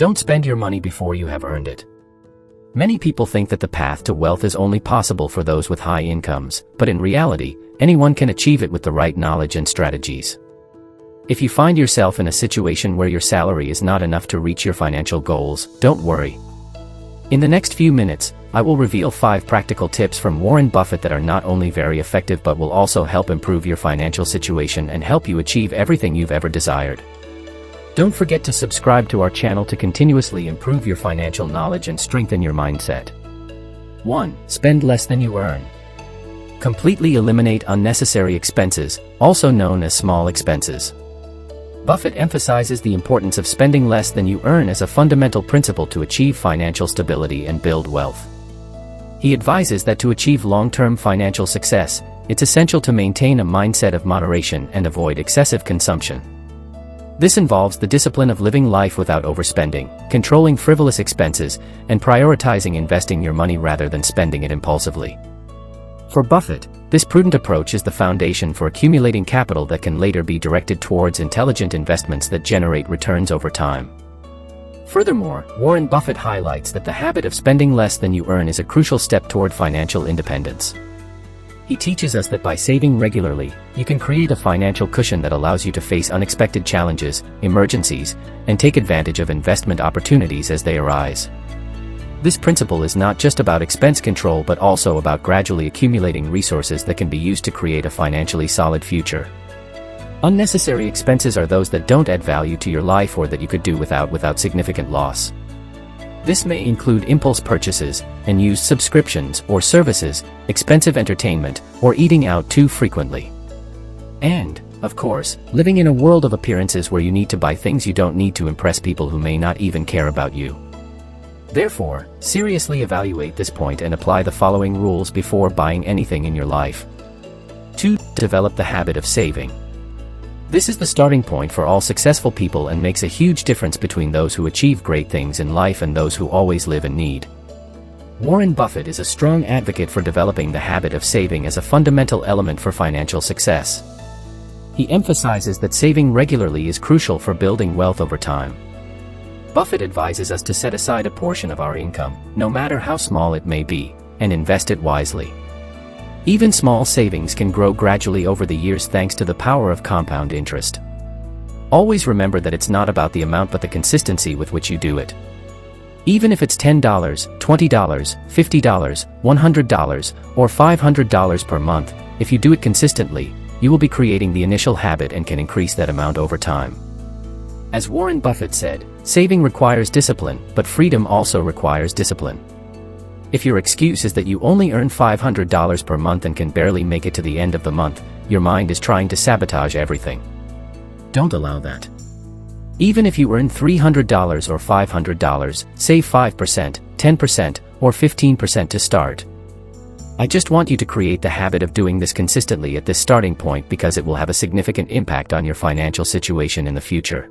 Don't spend your money before you have earned it. Many people think that the path to wealth is only possible for those with high incomes, but in reality, anyone can achieve it with the right knowledge and strategies. If you find yourself in a situation where your salary is not enough to reach your financial goals, don't worry. In the next few minutes, I will reveal 5 practical tips from Warren Buffett that are not only very effective but will also help improve your financial situation and help you achieve everything you've ever desired. Don't forget to subscribe to our channel to continuously improve your financial knowledge and strengthen your mindset. 1. Spend less than you earn. Completely eliminate unnecessary expenses, also known as small expenses. Buffett emphasizes the importance of spending less than you earn as a fundamental principle to achieve financial stability and build wealth. He advises that to achieve long-term financial success, it's essential to maintain a mindset of moderation and avoid excessive consumption. This involves the discipline of living life without overspending, controlling frivolous expenses, and prioritizing investing your money rather than spending it impulsively. For Buffett, this prudent approach is the foundation for accumulating capital that can later be directed towards intelligent investments that generate returns over time. Furthermore, Warren Buffett highlights that the habit of spending less than you earn is a crucial step toward financial independence. He teaches us that by saving regularly, you can create a financial cushion that allows you to face unexpected challenges, emergencies, and take advantage of investment opportunities as they arise. This principle is not just about expense control but also about gradually accumulating resources that can be used to create a financially solid future. Unnecessary expenses are those that don't add value to your life or that you could do without significant loss. This may include impulse purchases, unused subscriptions or services, expensive entertainment, or eating out too frequently. And, of course, living in a world of appearances where you need to buy things you don't need to impress people who may not even care about you. Therefore, seriously evaluate this point and apply the following rules before buying anything in your life. 2. Develop the habit of saving. This is the starting point for all successful people and makes a huge difference between those who achieve great things in life and those who always live in need. Warren Buffett is a strong advocate for developing the habit of saving as a fundamental element for financial success. He emphasizes that saving regularly is crucial for building wealth over time. Buffett advises us to set aside a portion of our income, no matter how small it may be, and invest it wisely. Even small savings can grow gradually over the years thanks to the power of compound interest. Always remember that it's not about the amount but the consistency with which you do it. Even if it's $10, $20, $50, $100, or $500 per month, if you do it consistently, you will be creating the initial habit and can increase that amount over time. As Warren Buffett said, saving requires discipline, but freedom also requires discipline. If your excuse is that you only earn $500 per month and can barely make it to the end of the month, your mind is trying to sabotage everything. Don't allow that. Even if you earn $300 or $500, save 5%, 10%, or 15% to start. I just want you to create the habit of doing this consistently at this starting point because it will have a significant impact on your financial situation in the future.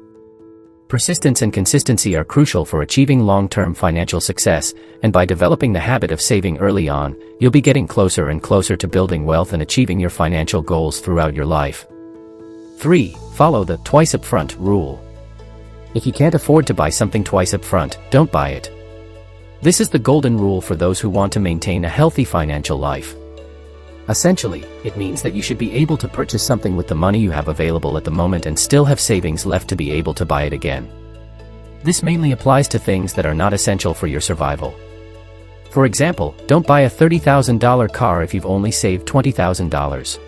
Persistence and consistency are crucial for achieving long-term financial success, and by developing the habit of saving early on, you'll be getting closer and closer to building wealth and achieving your financial goals throughout your life. 3. Follow the twice upfront rule. If you can't afford to buy something twice upfront, don't buy it. This is the golden rule for those who want to maintain a healthy financial life. Essentially, it means that you should be able to purchase something with the money you have available at the moment and still have savings left to be able to buy it again. This mainly applies to things that are not essential for your survival. For example, don't buy a $30,000 car if you've only saved $20,000.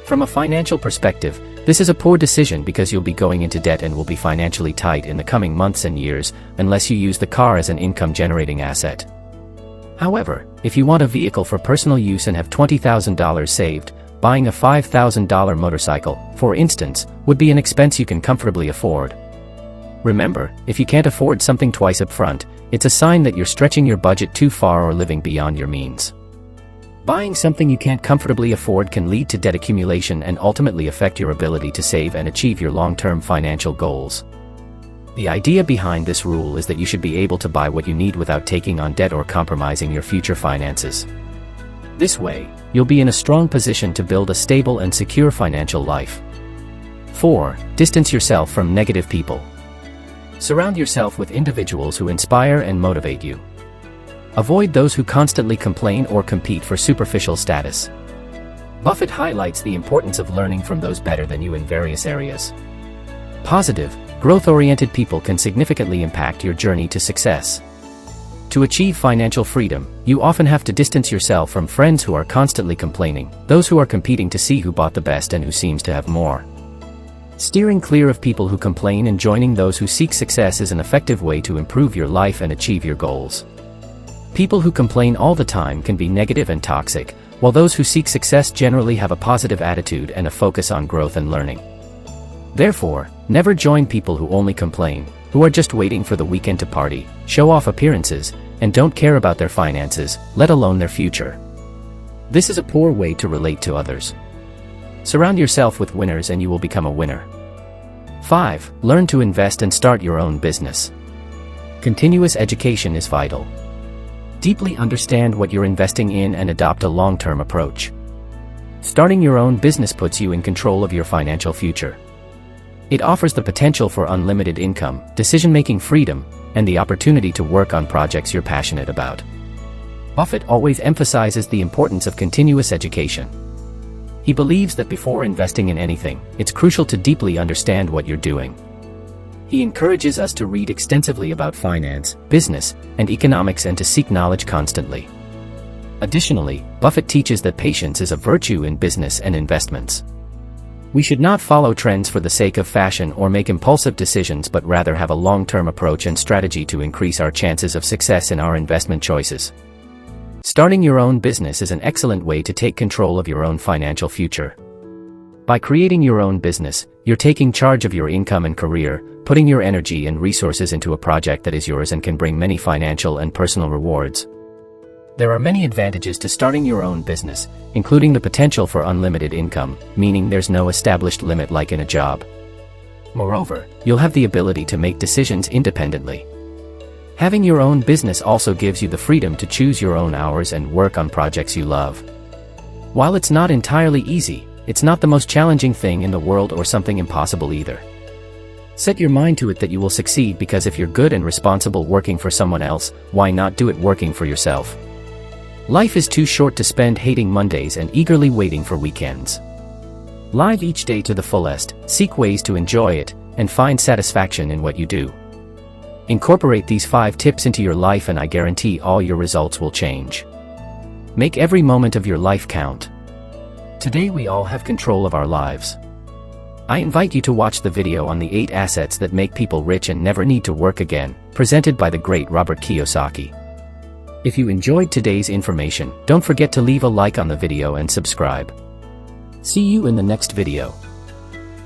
From a financial perspective, this is a poor decision because you'll be going into debt and will be financially tight in the coming months and years unless you use the car as an income-generating asset. However, if you want a vehicle for personal use and have $20,000 saved, buying a $5,000 motorcycle, for instance, would be an expense you can comfortably afford. Remember, if you can't afford something twice up front, it's a sign that you're stretching your budget too far or living beyond your means. Buying something you can't comfortably afford can lead to debt accumulation and ultimately affect your ability to save and achieve your long-term financial goals. The idea behind this rule is that you should be able to buy what you need without taking on debt or compromising your future finances. This way, you'll be in a strong position to build a stable and secure financial life. 4. Distance yourself from negative people. Surround yourself with individuals who inspire and motivate you. Avoid those who constantly complain or compete for superficial status. Buffett highlights the importance of learning from those better than you in various areas. Positive, growth-oriented people can significantly impact your journey to success. To achieve financial freedom, you often have to distance yourself from friends who are constantly complaining, those who are competing to see who bought the best and who seems to have more. Steering clear of people who complain and joining those who seek success is an effective way to improve your life and achieve your goals. People who complain all the time can be negative and toxic, while those who seek success generally have a positive attitude and a focus on growth and learning. Therefore, never join people who only complain, who are just waiting for the weekend to party, show off appearances, and don't care about their finances, let alone their future. This is a poor way to relate to others. Surround yourself with winners and you will become a winner. 5. Learn to invest and start your own business. Continuous education is vital. Deeply understand what you're investing in and adopt a long-term approach. Starting your own business puts you in control of your financial future. It offers the potential for unlimited income, decision-making freedom, and the opportunity to work on projects you're passionate about. Buffett always emphasizes the importance of continuous education. He believes that before investing in anything, it's crucial to deeply understand what you're doing. He encourages us to read extensively about finance, business, and economics and to seek knowledge constantly. Additionally, Buffett teaches that patience is a virtue in business and investments. We should not follow trends for the sake of fashion or make impulsive decisions but rather have a long-term approach and strategy to increase our chances of success in our investment choices. Starting your own business is an excellent way to take control of your own financial future. By creating your own business, you're taking charge of your income and career, putting your energy and resources into a project that is yours and can bring many financial and personal rewards. There are many advantages to starting your own business, including the potential for unlimited income, meaning there's no established limit like in a job. Moreover, you'll have the ability to make decisions independently. Having your own business also gives you the freedom to choose your own hours and work on projects you love. While it's not entirely easy, it's not the most challenging thing in the world or something impossible either. Set your mind to it that you will succeed, because if you're good and responsible working for someone else, why not do it working for yourself? Life is too short to spend hating Mondays and eagerly waiting for weekends. Live each day to the fullest, seek ways to enjoy it, and find satisfaction in what you do. Incorporate these 5 tips into your life and I guarantee all your results will change. Make every moment of your life count. Today we all have control of our lives. I invite you to watch the video on the 8 assets that make people rich and never need to work again, presented by the great Robert Kiyosaki. If you enjoyed today's information, don't forget to leave a like on the video and subscribe. See you in the next video.